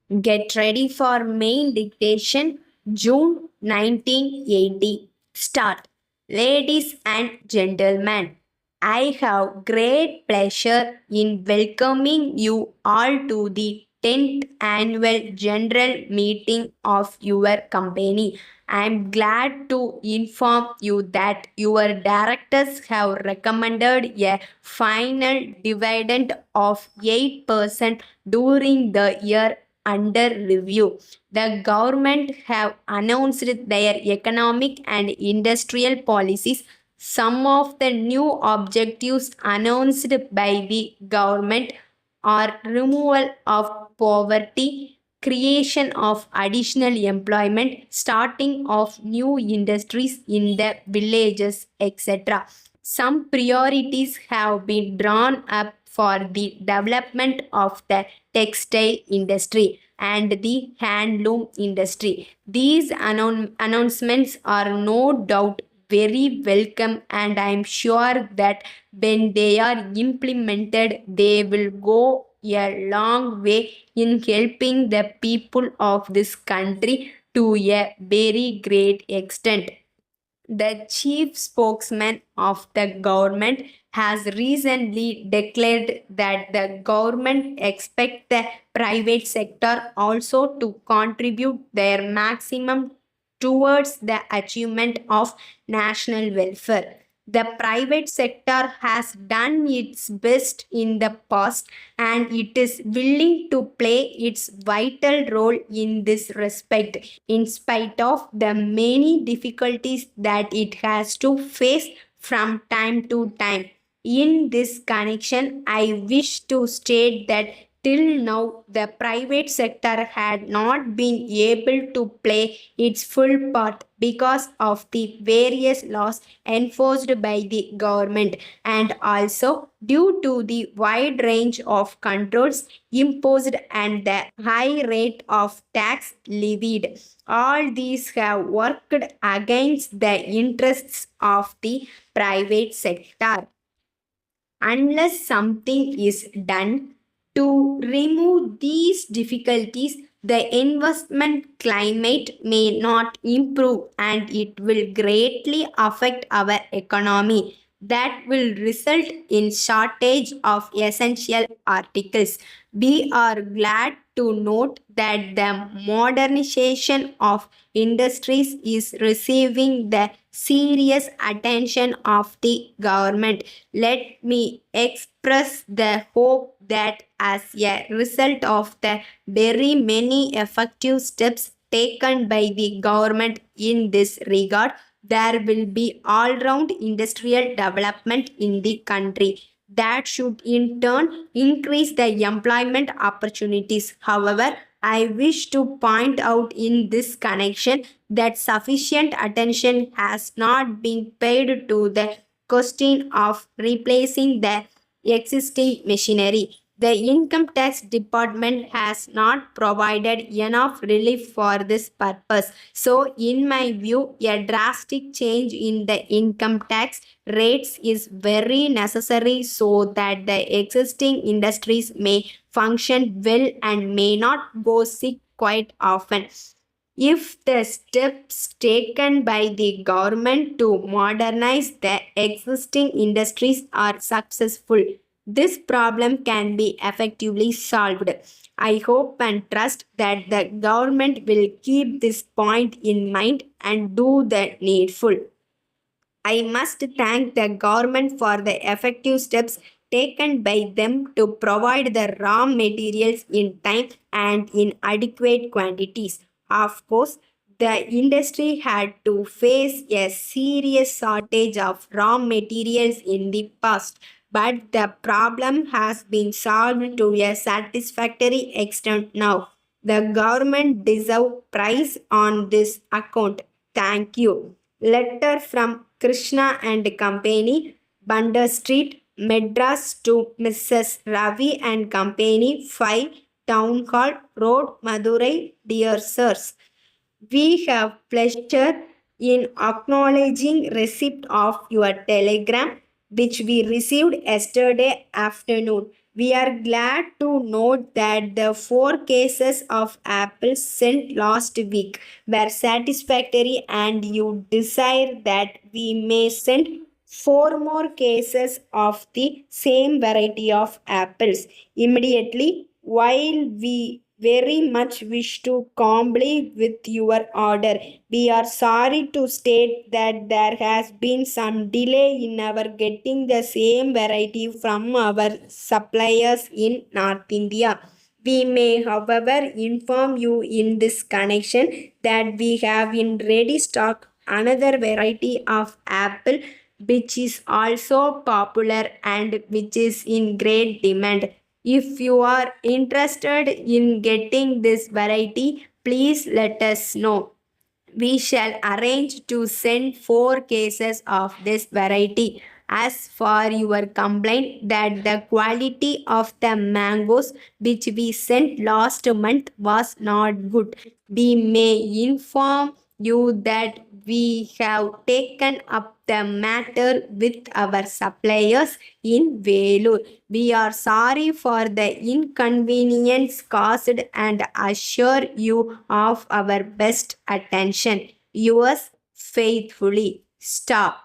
Get ready for main dictation, June 1980. Start. Ladies and gentlemen, I have great pleasure in welcoming you all to the 10th annual general meeting of your company. I am glad to inform you that your directors have recommended a final dividend of 8% during the year under review. The government have announced their economic and industrial policies. Some of the new objectives announced by the government are removal of poverty, creation of additional employment, starting of new industries in the villages, etc. Some priorities have been drawn up for the development of the textile industry and the handloom industry. These announcements are no doubt very welcome, and I am sure that when they are implemented, they will go a long way in helping the people of this country to a very great extent. The chief spokesman of the government has recently declared that the government expects the private sector also to contribute their maximum towards the achievement of national welfare. The private sector has done its best in the past, and it is willing to play its vital role in this respect, in spite of the many difficulties that it has to face from time to time. In this connection, I wish to state that till now, the private sector had not been able to play its full part because of the various laws enforced by the government, and also due to the wide range of controls imposed and the high rate of tax levied. All these have worked against the interests of the private sector. Unless something is done to remove these difficulties, the investment climate may not improve, and it will greatly affect our economy. That will result in shortage of essential articles. We are glad to note that the modernization of industries is receiving the serious attention of the government. Let me express the hope that as a result of the very many effective steps taken by the government in this regard, there will be all round industrial development in the country. That should in turn increase the employment opportunities. However, I wish to point out in this connection that sufficient attention has not been paid to the question of replacing the existing machinery. The income tax department has not provided enough relief for this purpose. So, in my view, a drastic change in the income tax rates is very necessary so that the existing industries may function well and may not go sick quite often. If the steps taken by the government to modernize the existing industries are successful, this problem can be effectively solved. I hope and trust that the government will keep this point in mind and do the needful. I must thank the government for the effective steps taken by them to provide the raw materials in time and in adequate quantities. Of course, the industry had to face a serious shortage of raw materials in the past, but the problem has been solved to a satisfactory extent now. The government deserves prize on this account. Thank you. Letter from Krishna and Company, Bandar Street, Madras to Mrs. Ravi and Company, 5 Town Hall Road, Madurai. Dear Sirs, we have pleasure in acknowledging receipt of your telegram which we received yesterday afternoon. We are glad to note that the 4 cases of apples sent last week were satisfactory, and you desire that we may send 4 more cases of the same variety of apples immediately. While we very much wish to comply with your order, we are sorry to state that there has been some delay in our getting the same variety from our suppliers in North India. We may, however, inform you in this connection that we have in ready stock another variety of apple which is also popular and which is in great demand. If you are interested in getting this variety, please let us know. We shall arrange to send 4 cases of this variety. As for your complaint that the quality of the mangoes which we sent last month was not good, we may inform you that we have taken up the matter with our suppliers in Velur. We are sorry for the inconvenience caused and assure you of our best attention. Yours faithfully, Stop.